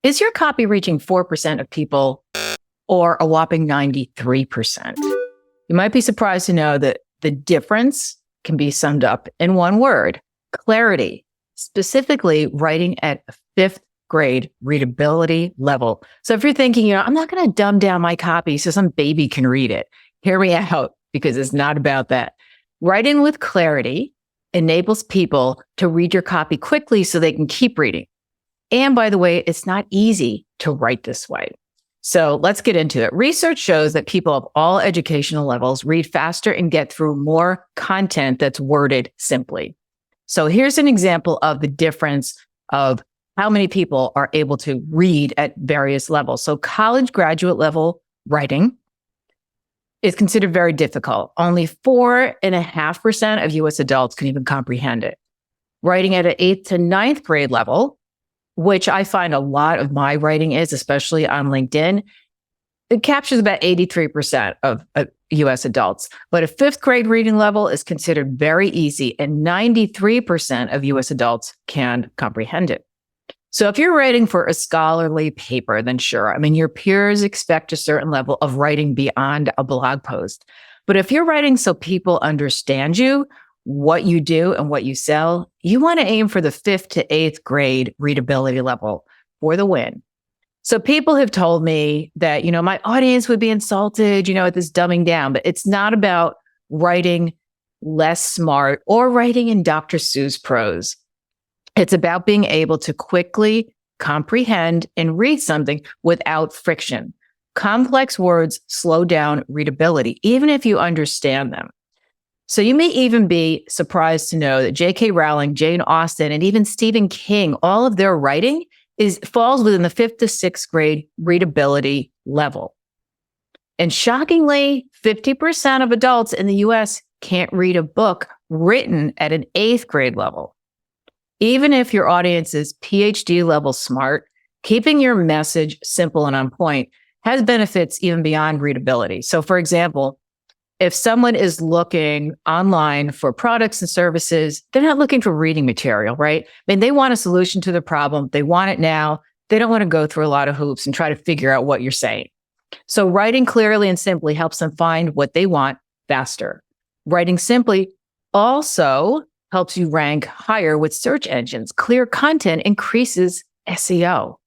Is your copy reaching 4% of people or a whopping 93%? You might be surprised to know that the difference can be summed up in one word: clarity, specifically writing at a fifth grade readability level. So if you're thinking, I'm not going to dumb down my copy so some baby can read it, hear me out, because it's not about that. Writing with clarity enables people to read your copy quickly so they can keep reading. And by the way, it's not easy to write this way. So let's get into it. Research shows that people of all educational levels read faster and get through more content that's worded simply. So here's an example of the difference of how many people are able to read at various levels. So college graduate level writing is considered very difficult. Only 4.5% of US adults can even comprehend it. Writing at an 8th to 9th grade level, which I find a lot of my writing is, especially on LinkedIn, it captures about 83% of US adults. But a 5th grade reading level is considered very easy, and 93% of US adults can comprehend it. So if you're writing for a scholarly paper, then sure. Your peers expect a certain level of writing beyond a blog post. But if you're writing so people understand you, what you do and what you sell, you want to aim for the 5th to 8th grade readability level for the win. So people have told me that, my audience would be insulted, at this dumbing down, but it's not about writing less smart or writing in Dr. Seuss prose. It's about being able to quickly comprehend and read something without friction. Complex words slow down readability, even if you understand them. So you may even be surprised to know that J.K. Rowling, Jane Austen, and even Stephen King, all of their writing falls within the 5th to 6th grade readability level. And shockingly, 50% of adults in the US can't read a book written at an 8th grade level. Even if your audience is PhD level smart, keeping your message simple and on point has benefits even beyond readability. So for example, if someone is looking online for products and services, they're not looking for reading material, right? They want a solution to the problem. They want it now. They don't want to go through a lot of hoops and try to figure out what you're saying. So writing clearly and simply helps them find what they want faster. Writing simply also helps you rank higher with search engines. Clear content increases SEO.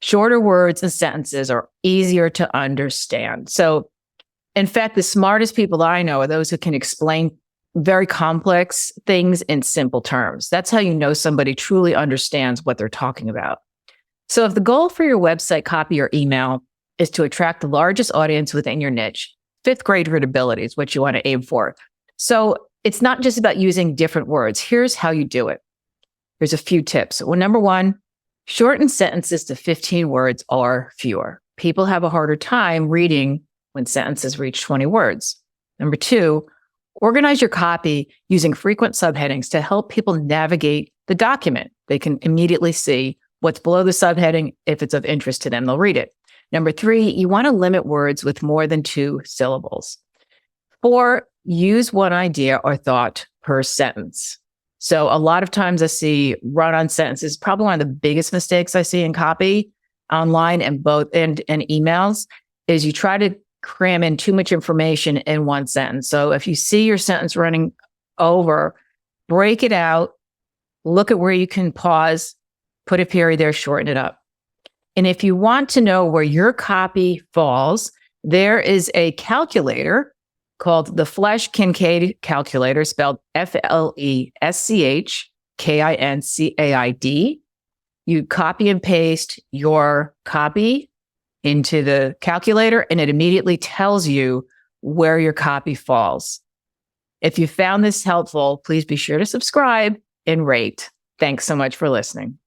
Shorter words and sentences are easier to understand. So in fact, the smartest people I know are those who can explain very complex things in simple terms. That's how you know somebody truly understands what they're talking about. So if the goal for your website copy or email is to attract the largest audience within your niche, 5th grade readability is what you want to aim for. So it's not just about using different words. Here's how you do it. Here's a few tips. Well, number one, shorten sentences to 15 words or fewer. People have a harder time reading when sentences reach 20 words. Number two, organize your copy using frequent subheadings to help people navigate the document. They can immediately see what's below the subheading. If it's of interest to them, they'll read it. Number three, you want to limit words with more than 2 syllables. 4, use one idea or thought per sentence. So a lot of times I see run-on sentences, probably one of the biggest mistakes I see in copy online and emails is you try to cram in too much information in one sentence. So if you see your sentence running over, break it out, look at where you can pause, put a period there, shorten it up. And if you want to know where your copy falls, there is a calculator called the Flesch-Kincaid calculator, spelled Fleschkincaid. You copy and paste your copy into the calculator, and it immediately tells you where your copy falls. If you found this helpful, please be sure to subscribe and rate. Thanks so much for listening.